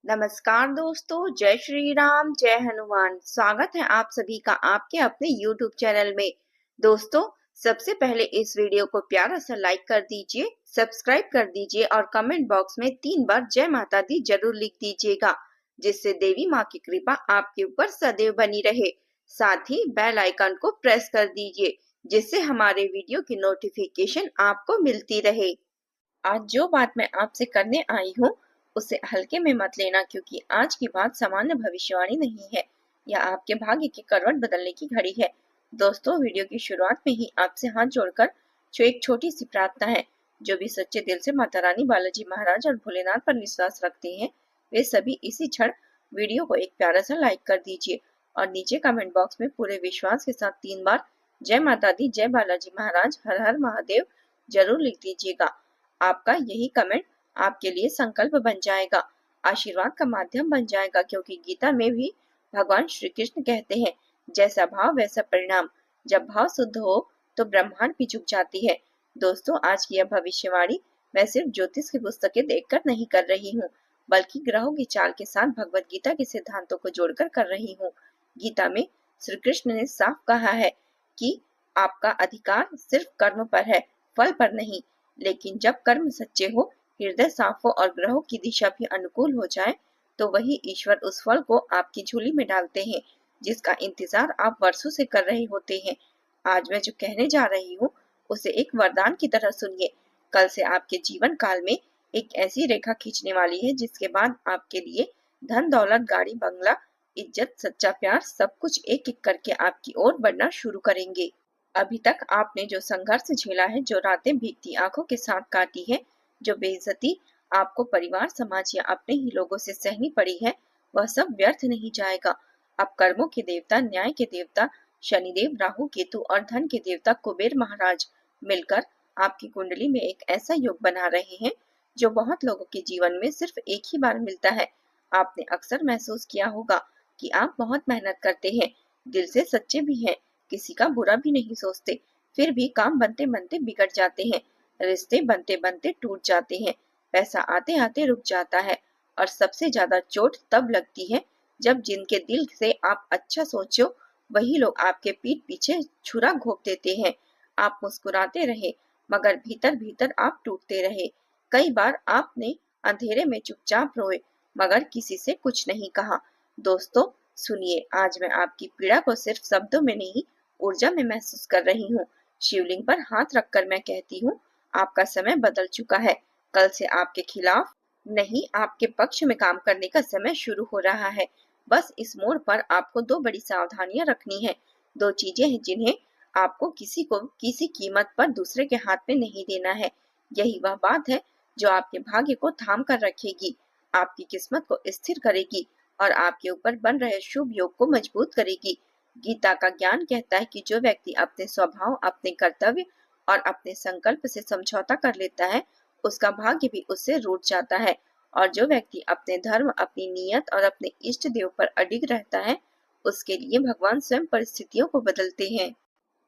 नमस्कार दोस्तों, जय श्री राम, जय हनुमान। स्वागत है आप सभी का आपके अपने YouTube चैनल में। दोस्तों, सबसे पहले इस वीडियो को प्यारा सा लाइक कर दीजिए, सब्सक्राइब कर दीजिए और कमेंट बॉक्स में 3 बार जय माता दी जरूर लिख दीजिएगा, जिससे देवी माँ की कृपा आपके ऊपर सदैव बनी रहे। साथ ही बेल आइकन को प्रेस कर दीजिए, जिससे हमारे वीडियो की नोटिफिकेशन आपको मिलती रहे। आज जो बात मैं आपसे करने आई हूँ उसे हल्के में मत लेना, क्योंकि आज की बात सामान्य भविष्यवाणी नहीं है। यह आपके भाग्य की करवट बदलने की घड़ी है। दोस्तों, वीडियो की शुरुआत में ही आपसे हाथ जोड़कर जो एक छोटी सी प्रार्थना है। जो भी सच्चे दिल से माता रानी, बालाजी महाराज और भोलेनाथ पर विश्वास रखते हैं, वे सभी इसी क्षण वीडियो को एक प्यारा सा लाइक कर दीजिए और नीचे कमेंट बॉक्स में पूरे विश्वास के साथ 3 बार जय माता दी, जय बालाजी महाराज, हर हर महादेव जरूर लिख दीजिएगा। आपका यही कमेंट आपके लिए संकल्प बन जाएगा, आशीर्वाद का माध्यम बन जाएगा, क्योंकि गीता में भी भगवान श्री कृष्ण कहते हैं, जैसा भाव वैसा परिणाम। जब भाव शुद्ध हो तो ब्रह्मांड भी झुक जाती है। दोस्तों, आज की यह भविष्यवाणी मैं सिर्फ ज्योतिष की पुस्तकें देखकर नहीं कर रही हूँ, बल्कि ग्रहों की चाल के साथ भगवत गीता के सिद्धांतों को जोड़कर कर रही हूँ। गीता में श्री कृष्ण ने साफ कहा है कि आपका अधिकार सिर्फ कर्म पर है, फल पर नहीं। लेकिन जब कर्म सच्चे हो, हृदय साफ हो और ग्रहों की दिशा भी अनुकूल हो जाए, तो वही ईश्वर उस फल को आपकी झोली में डालते हैं, जिसका इंतजार आप वर्षों से कर रहे होते हैं। आज मैं जो कहने जा रही हूँ उसे एक वरदान की तरह सुनिए। कल से आपके जीवन काल में एक ऐसी रेखा खींचने वाली है, जिसके बाद आपके लिए धन दौलत, गाड़ी बंगला, इज्जत, सच्चा प्यार, सब कुछ एक एक करके आपकी ओर बढ़ना शुरू करेंगे। अभी तक आपने जो संघर्ष झेला है, जो रातें भीगती आंखों के साथ काटी है, जो बेइज्जती आपको परिवार, समाज या अपने ही लोगों से सहनी पड़ी है, वह सब व्यर्थ नहीं जाएगा। अब कर्मों के देवता, न्याय के देवता शनिदेव, राहु केतु और धन के देवता कुबेर महाराज मिलकर आपकी कुंडली में एक ऐसा योग बना रहे हैं, जो बहुत लोगों के जीवन में सिर्फ एक ही बार मिलता है। आपने अक्सर महसूस किया होगा कि आप बहुत मेहनत करते हैं, दिल से सच्चे भी हैं, किसी का बुरा भी नहीं सोचते, फिर भी काम बनते बनते बिगड़ जाते हैं, रिश्ते बनते बनते टूट जाते हैं, पैसा आते आते रुक जाता है। और सबसे ज्यादा चोट तब लगती है जब जिनके दिल से आप अच्छा सोचो, वही लोग आपके पीठ पीछे छुरा घोंप देते हैं। आप मुस्कुराते रहे, मगर भीतर भीतर आप टूटते रहे। कई बार आपने अंधेरे में चुपचाप रोए, मगर किसी से कुछ नहीं कहा। दोस्तों, सुनिए, आज मैं आपकी पीड़ा को सिर्फ शब्दों में नहीं, ऊर्जा में महसूस कर रही हूँ। शिवलिंग पर हाथ रखकर मैं कहती हूँ, आपका समय बदल चुका है। कल से आपके खिलाफ नहीं, आपके पक्ष में काम करने का समय शुरू हो रहा है। बस इस मोड़ पर आपको 2 बड़ी सावधानियां रखनी है। 2 चीजें हैं जिन्हें आपको किसी को किसी कीमत पर दूसरे के हाथ में नहीं देना है। यही वह बात है जो आपके भाग्य को थाम कर रखेगी, आपकी किस्मत को स्थिर करेगी और आपके ऊपर बन रहे शुभ योग को मजबूत करेगी। गीता का ज्ञान कहता है कि जो व्यक्ति अपने स्वभाव, अपने कर्तव्य और अपने संकल्प से समझौता कर लेता है, उसका भाग्य भी उससे रूठ जाता है। और जो व्यक्ति अपने धर्म, अपनी नीयत और अपने इष्ट देव पर अडिग रहता है, उसके लिए भगवान स्वयं परिस्थितियों को बदलते हैं।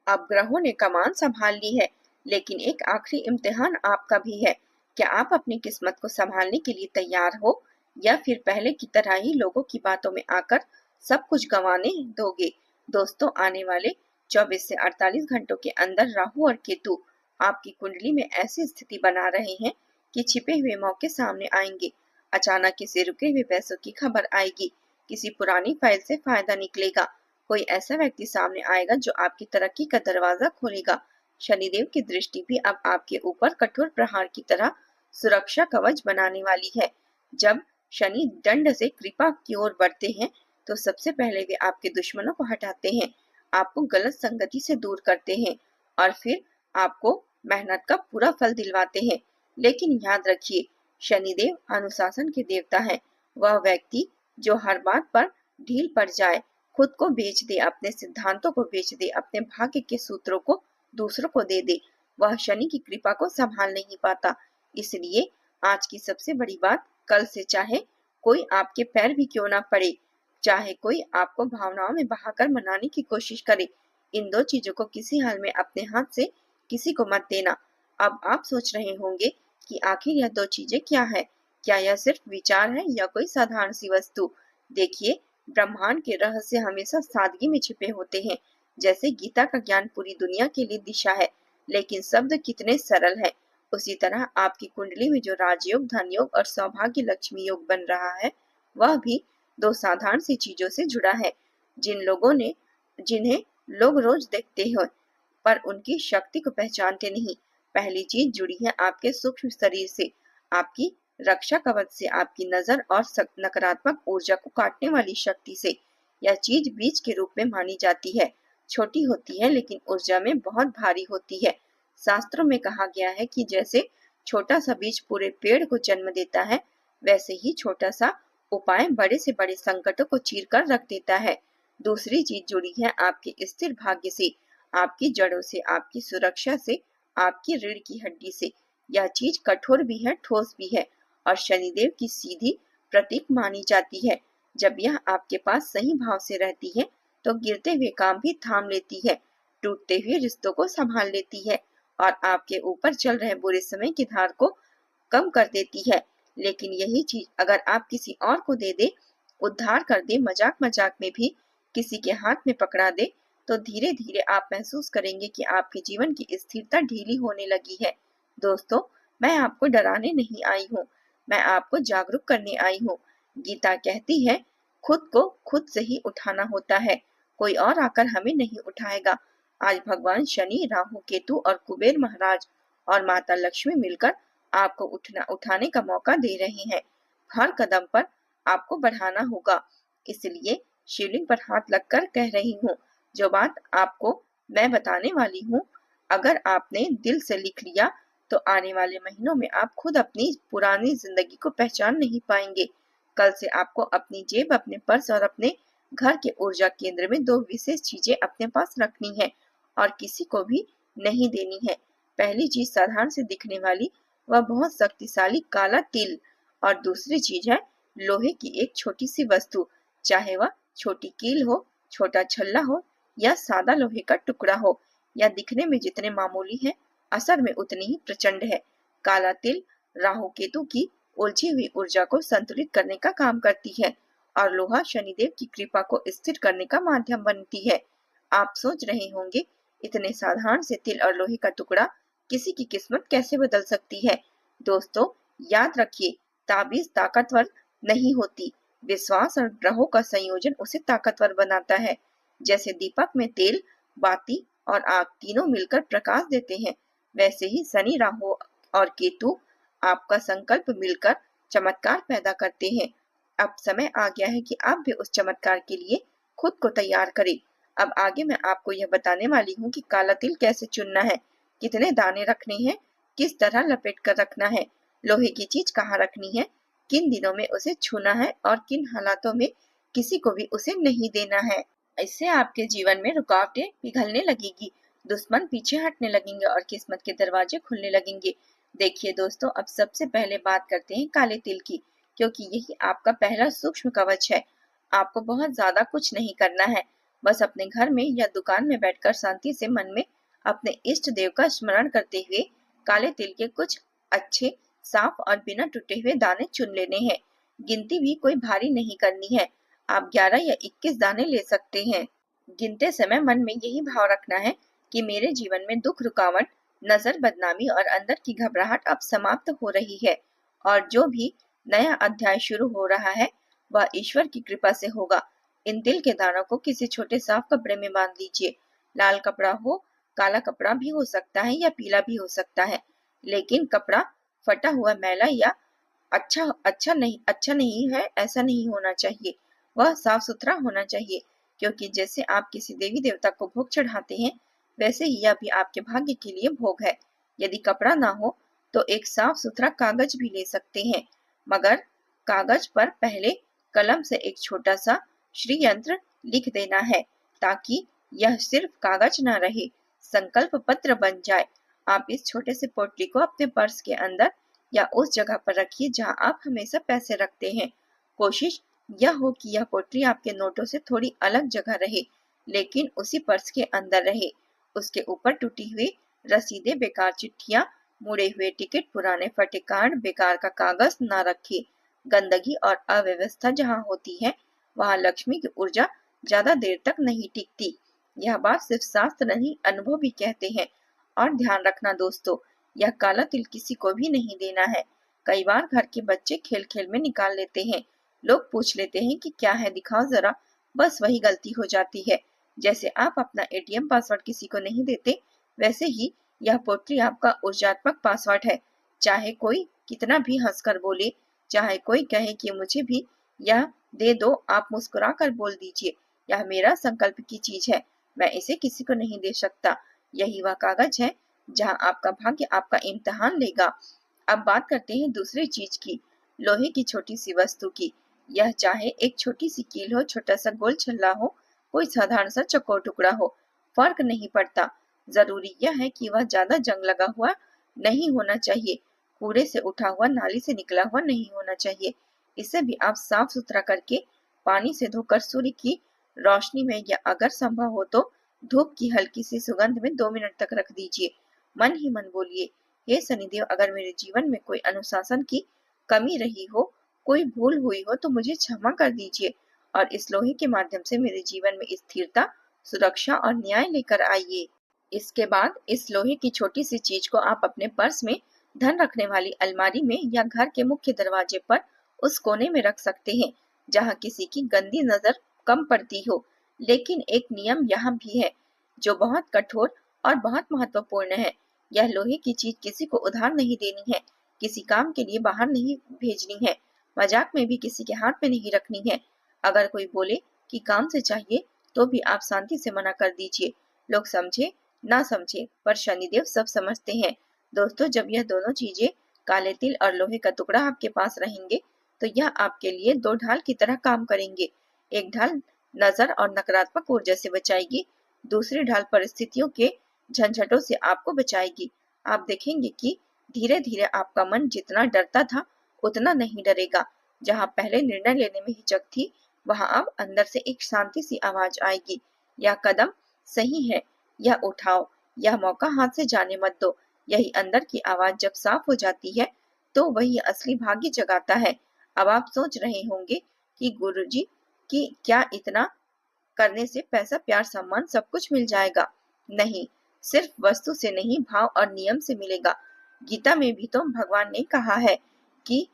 अब ग्रहों ने कमान संभाल ली है, लेकिन एक आखिरी इम्तिहान आपका भी है। क्या आप अपनी किस्मत को संभालने के लिए तैयार हो, या फिर पहले की तरह ही लोगों की बातों में आकर सब कुछ गंवाने दोगे? दोस्तों, आने वाले 24 से 48 घंटों के अंदर राहु और केतु आपकी कुंडली में ऐसी स्थिति बना रहे हैं कि छिपे हुए मौके सामने आएंगे। अचानक किसी रुके हुए पैसों की खबर आएगी, किसी पुरानी फाइल से फायदा निकलेगा, कोई ऐसा व्यक्ति सामने आएगा जो आपकी तरक्की का दरवाजा खोलेगा। शनिदेव की दृष्टि भी अब आपके ऊपर कठोर प्रहार की तरह सुरक्षा कवच बनाने वाली है। जब शनि दंड से कृपा की ओर बढ़ते हैं, तो सबसे पहले वे आपके दुश्मनों को हटाते हैं, आपको गलत संगति से दूर करते हैं और फिर आपको मेहनत का पूरा फल दिलवाते हैं। लेकिन याद रखिए, शनिदेव अनुशासन के देवता है। वह व्यक्ति जो हर बात पर ढील पड़ जाए, खुद को बेच दे, अपने सिद्धांतों को बेच दे, अपने भाग्य के सूत्रों को दूसरों को दे दे, वह शनि की कृपा को संभाल नहीं पाता। इसलिए आज की सबसे बड़ी बात, कल से चाहे कोई आपके पैर भी क्यों ना पड़े, चाहे कोई आपको भावनाओं में बहाकर मनाने की कोशिश करे, इन 2 चीजों को किसी हाल में अपने हाथ से किसी को मत देना। अब आप सोच रहे होंगे कि आखिर यह 2 चीजें क्या है? क्या यह सिर्फ विचार है या कोई साधारण सी वस्तु? देखिए, ब्रह्मांड के रहस्य हमेशा सादगी में छिपे होते हैं। जैसे गीता का ज्ञान पूरी दुनिया के लिए दिशा है, लेकिन शब्द कितने सरल है। उसी तरह आपकी कुंडली में जो राजयोग, धन योग और सौभाग्य लक्ष्मी योग बन रहा है, वह भी दो साधारण सी चीजों से जुड़ा है, जिन्हें लोग रोज देखते हैं पर उनकी शक्ति को पहचानते नहीं। पहली चीज जुड़ी है आपके सूक्ष्म शरीर से, आपकी रक्षा कवच से, आपकी नजर और नकारात्मक ऊर्जा को काटने वाली शक्ति से। यह चीज बीज के रूप में मानी जाती है, छोटी होती है लेकिन ऊर्जा में बहुत भारी होती है। शास्त्रों में कहा गया है कि जैसे छोटा सा बीज पूरे पेड़ को जन्म देता है, वैसे ही छोटा सा उपाय बड़े से बड़े संकटों को चीर कर रख देता है। दूसरी चीज जुड़ी है आपके स्थिर भाग्य से, आपकी जड़ों से, आपकी सुरक्षा से, आपकी रीढ़ की हड्डी से। यह चीज कठोर भी है, ठोस भी है और शनिदेव की सीधी प्रतीक मानी जाती है। जब यह आपके पास सही भाव से रहती है तो गिरते हुए काम भी थाम लेती है, टूटते हुए रिश्तों को संभाल लेती है और आपके ऊपर चल रहे बुरे समय की धार को कम कर देती है। लेकिन यही चीज अगर आप किसी और को दे दे, उद्धार कर दे, मजाक मजाक में भी किसी के हाथ में पकड़ा दे, तो धीरे धीरे आप महसूस करेंगे कि आपके जीवन की स्थिरता ढीली होने लगी है। दोस्तों, मैं आपको डराने नहीं आई हूँ, मैं आपको जागरूक करने आई हूँ। गीता कहती है, खुद को खुद से ही उठाना होता है, कोई और आकर हमें नहीं उठाएगा। आज भगवान शनि, राहु केतु और कुबेर महाराज और माता लक्ष्मी मिलकर आपको उठाने का मौका दे रहे हैं। हर कदम पर आपको बढ़ाना होगा। इसलिए शिवलिंग पर हाथ लगकर कह रही हूँ, जो बात आपको मैं बताने वाली हूँ, अगर आपने दिल से लिख लिया तो आने वाले महीनों में आप खुद अपनी पुरानी जिंदगी को पहचान नहीं पाएंगे। कल से आपको अपनी जेब, अपने पर्स और अपने घर के ऊर्जा केंद्र में दो विशेष चीजें अपने पास रखनी है और किसी को भी नहीं देनी है। पहली चीज साधारण से दिखने वाली वह बहुत शक्तिशाली काला तिल, और दूसरी चीज है लोहे की एक छोटी सी वस्तु, चाहे वह छोटी कील हो, छोटा छल्ला हो या सादा लोहे का टुकड़ा हो। यह दिखने में जितने मामूली है, असर में उतनी ही प्रचंड है। काला तिल राहु केतु की उलझी हुई ऊर्जा को संतुलित करने का काम करती है और लोहा शनिदेव की कृपा को स्थिर करने का माध्यम बनती है। आप सोच रहे होंगे, इतने साधारण से तिल और लोहे का टुकड़ा किसी की किस्मत कैसे बदल सकती है? दोस्तों, याद रखिए, ताबीज ताकतवर नहीं होती, विश्वास और ग्रहों का संयोजन उसे ताकतवर बनाता है। जैसे दीपक में तेल, बाती और आग तीनों मिलकर प्रकाश देते हैं, वैसे ही शनि, राहु और केतु आपका संकल्प मिलकर चमत्कार पैदा करते हैं। अब समय आ गया है कि आप भी उस चमत्कार के लिए खुद को तैयार करें। अब आगे मैं आपको यह बताने वाली हूँ कि काला तिल कैसे चुनना है, कितने दाने रखने हैं, किस तरह लपेट कर रखना है, लोहे की चीज कहाँ रखनी है, किन दिनों में उसे छूना है और किन हालातों में किसी को भी उसे नहीं देना है। इससे आपके जीवन में रुकावटें पिघलने लगेगी, दुश्मन पीछे हटने लगेंगे और किस्मत के दरवाजे खुलने लगेंगे। देखिए दोस्तों, अब सबसे पहले बात करते हैं काले तिल की, क्योंकि यही आपका पहला सूक्ष्म कवच है। आपको बहुत ज्यादा कुछ नहीं करना है, बस अपने घर में या दुकान में बैठकर शांति से मन में अपने इष्ट देव का स्मरण करते हुए काले तिल के कुछ अच्छे, साफ और बिना टूटे हुए दाने चुन लेने हैं। गिनती भी कोई भारी नहीं करनी है, आप 11 या 21 दाने ले सकते हैं। गिनते समय मन में यही भाव रखना है कि मेरे जीवन में दुख, रुकावट, नजर, बदनामी और अंदर की घबराहट अब समाप्त हो रही है और जो भी नया अध्याय शुरू हो रहा है वह ईश्वर की कृपा से होगा। इन तिल के दानों को किसी छोटे साफ कपड़े में बांध लीजिए। लाल कपड़ा हो, काला कपड़ा भी हो सकता है या पीला भी हो सकता है, लेकिन कपड़ा फटा हुआ, मैला या अच्छा नहीं है, ऐसा नहीं होना चाहिए। वह साफ सुथरा होना चाहिए, क्योंकि जैसे आप किसी देवी देवता को भोग चढ़ाते हैं, वैसे ही यह भी आपके भाग्य के लिए भोग है। यदि कपड़ा ना हो तो एक साफ सुथरा कागज भी ले सकते हैं, मगर कागज पर पहले कलम से एक छोटा सा श्री यंत्र लिख देना है, ताकि यह सिर्फ कागज ना रहे, संकल्प पत्र बन जाए। आप इस छोटे से पोटली को अपने पर्स के अंदर या उस जगह पर रखिए जहां आप हमेशा पैसे रखते हैं। कोशिश यह हो कि यह पोटली आपके नोटों से थोड़ी अलग जगह रहे, लेकिन उसी पर्स के अंदर रहे। उसके ऊपर टूटी हुई रसीदें, बेकार चिट्ठियां, मुड़े हुए टिकट, पुराने फटे कार्ड, बेकार का कागज ना रखे। गंदगी और अव्यवस्था जहाँ होती है वहाँ लक्ष्मी की ऊर्जा ज्यादा देर तक नहीं टिकती। यह बात सिर्फ शास्त्र नहीं, अनुभव भी कहते हैं। और ध्यान रखना दोस्तों, यह काला तिल किसी को भी नहीं देना है। कई बार घर के बच्चे खेल खेल में निकाल लेते हैं। लोग पूछ लेते हैं कि क्या है, दिखाओ जरा, बस वही गलती हो जाती है। जैसे आप अपना एटीएम पासवर्ड किसी को नहीं देते, वैसे ही यह पोटली आपका ऊर्जात्मक पासवर्ड है। चाहे कोई कितना भी हंसकर बोले, चाहे कोई कहे कि मुझे भी यह दे दो, आप मुस्कुरा कर बोल दीजिए, यह मेरा संकल्प की चीज है, मैं इसे किसी को नहीं दे सकता। यही वह कागज है जहाँ आपका भाग्य आपका इम्तिहान लेगा। अब बात करते हैं दूसरी चीज की, लोहे की छोटी सी वस्तु की। यह चाहे एक छोटी सी कील हो, छोटा सा गोल छल्ला हो, कोई साधारण सा चौकोर टुकड़ा हो, फर्क नहीं पड़ता। जरूरी यह है कि वह ज्यादा जंग लगा हुआ नहीं होना चाहिए, कूड़े से उठा हुआ, नाली से निकला हुआ नहीं होना चाहिए। इसे भी आप साफ सुथरा करके पानी से धोकर सूर्य की रोशनी में, या अगर संभव हो तो धूप की हल्की सी सुगंध में 2 मिनट तक रख दीजिए। मन ही मन बोलिए, हे शनिदेव, अगर मेरे जीवन में कोई अनुशासन की कमी रही हो, कोई भूल हुई हो तो मुझे क्षमा कर दीजिए, और इस लोहे के माध्यम से मेरे जीवन में स्थिरता, सुरक्षा और न्याय लेकर आइए। इसके बाद इस लोहे की छोटी सी चीज को आप अपने पर्स में, धन रखने वाली अलमारी में, या घर के मुख्य दरवाजे पर उस कोने में रख सकते हैं जहाँ किसी की गंदी नजर कम पड़ती हो। लेकिन एक नियम यहाँ भी है जो बहुत कठोर और बहुत महत्वपूर्ण है। यह लोहे की चीज किसी को उधार नहीं देनी है, किसी काम के लिए बाहर नहीं भेजनी है, मजाक में भी किसी के हाथ में नहीं रखनी है। अगर कोई बोले कि काम से चाहिए तो भी आप शांति से मना कर दीजिए। लोग समझे ना समझे, पर शनिदेव सब समझते हैं। दोस्तों, जब यह दोनों चीजें, काले तिल और लोहे का टुकड़ा, आपके पास रहेंगे तो यह आपके लिए दो ढाल की तरह काम करेंगे। एक ढाल नजर और नकारात्मक ऊर्जा से बचाएगी, दूसरी ढाल परिस्थितियों के झंझटों से आपको बचाएगी। आप देखेंगे कि धीरे धीरे आपका मन जितना डरता था उतना नहीं डरेगा। जहाँ पहले निर्णय लेने में हिचक थी, वहाँ अब अंदर से एक शांति सी आवाज आएगी, यह कदम सही है, यह उठाओ, यह मौका हाथ से जाने मत दो। यही अंदर की आवाज जब साफ हो जाती है तो वही असली भाग्य जगाता है। अब आप सोच रहे होंगे कि गुरुजी, कि क्या इतना करने से पैसा, प्यार, सम्मान सब कुछ मिल जाएगा? नहीं, सिर्फ वस्तु से नहीं, भाव और नियम से मिलेगा। गीता में भी तो भगवान ने कहा है कि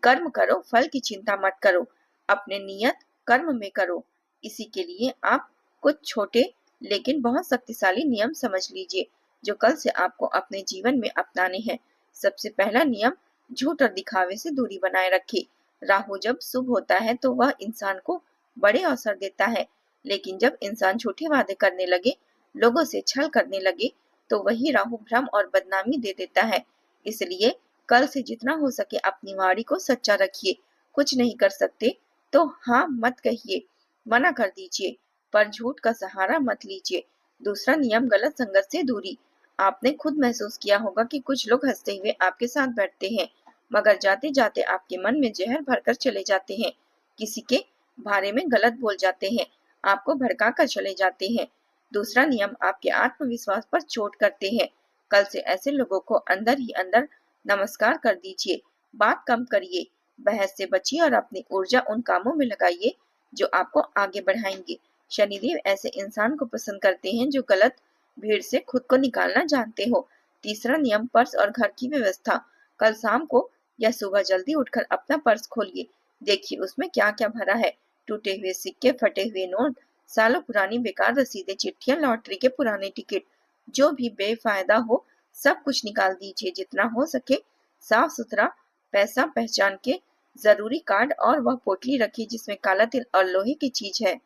कर्म करो, फल की चिंता मत करो, अपने नियत कर्म में करो। इसी के लिए आप कुछ छोटे लेकिन बहुत शक्तिशाली नियम समझ लीजिए जो कल से आपको अपने जीवन में अपनाने हैं। सबसे पहला नियम, झूठ और दिखावे से दूरी बनाए रखें। राहु जब शुभ होता है तो वह इंसान को बड़े अवसर देता है, लेकिन जब इंसान झूठे वादे करने लगे, लोगों से छल करने लगे, तो वही राहु भ्रम और बदनामी दे देता है। इसलिए कल से जितना हो सके अपनी वाणी को सच्चा रखिए। कुछ नहीं कर सकते तो हाँ मत कहिए, मना कर दीजिए, पर झूठ का सहारा मत लीजिए। दूसरा नियम, गलत संगत से दूरी। आपने खुद महसूस किया होगा कि कुछ लोग हंसते हुए आपके साथ बैठते हैं, मगर जाते जाते आपके मन में जहर भरकर चले जाते हैं, किसी के बारे में गलत बोल जाते हैं, आपको भड़का कर चले जाते हैं। दूसरा नियम, आपके आत्मविश्वास पर चोट करते हैं। कल से ऐसे लोगों को अंदर ही अंदर नमस्कार कर दीजिए, बात कम करिए, बहस से बचिए और अपनी ऊर्जा उन कामों में लगाइए जो आपको आगे बढ़ाएंगे। शनिदेव ऐसे इंसान को पसंद करते हैं जो गलत भीड़ से खुद को निकालना जानते हो। तीसरा नियम, पर्स और घर की व्यवस्था। कल शाम को या सुबह जल्दी उठकर अपना पर्स खोलिए, देखिए उसमें क्या क्या भरा है। टूटे हुए सिक्के, फटे हुए नोट, सालों पुरानी बेकार रसीदें, चिट्ठियां, लॉटरी के पुराने टिकट, जो भी बेफायदा हो सब कुछ निकाल दीजिए। जितना हो सके साफ सुथरा पैसा पहचान के, जरूरी कार्ड और वह पोटली रखिए जिसमें काला तिल और लोहे की चीज है।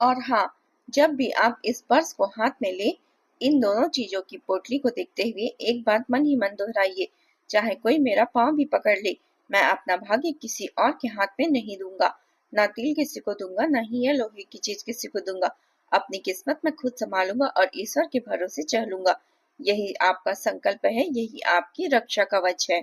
और हाँ, जब भी आप इस पर्स को हाथ में ले, इन दोनों चीजों की पोटली को देखते हुए एक बात मन ही मन दोहराइए, चाहे कोई मेरा पाँव भी पकड़ ले, मैं अपना भाग्य किसी और के हाथ में नहीं दूंगा। ना तिल किसी को दूंगा, ना ही यह लोहे की चीज किसी को दूंगा। अपनी किस्मत में खुद संभालूंगा और ईश्वर के भरोसे चलूंगा। यही आपका संकल्प है, यही आपकी रक्षा कवच है।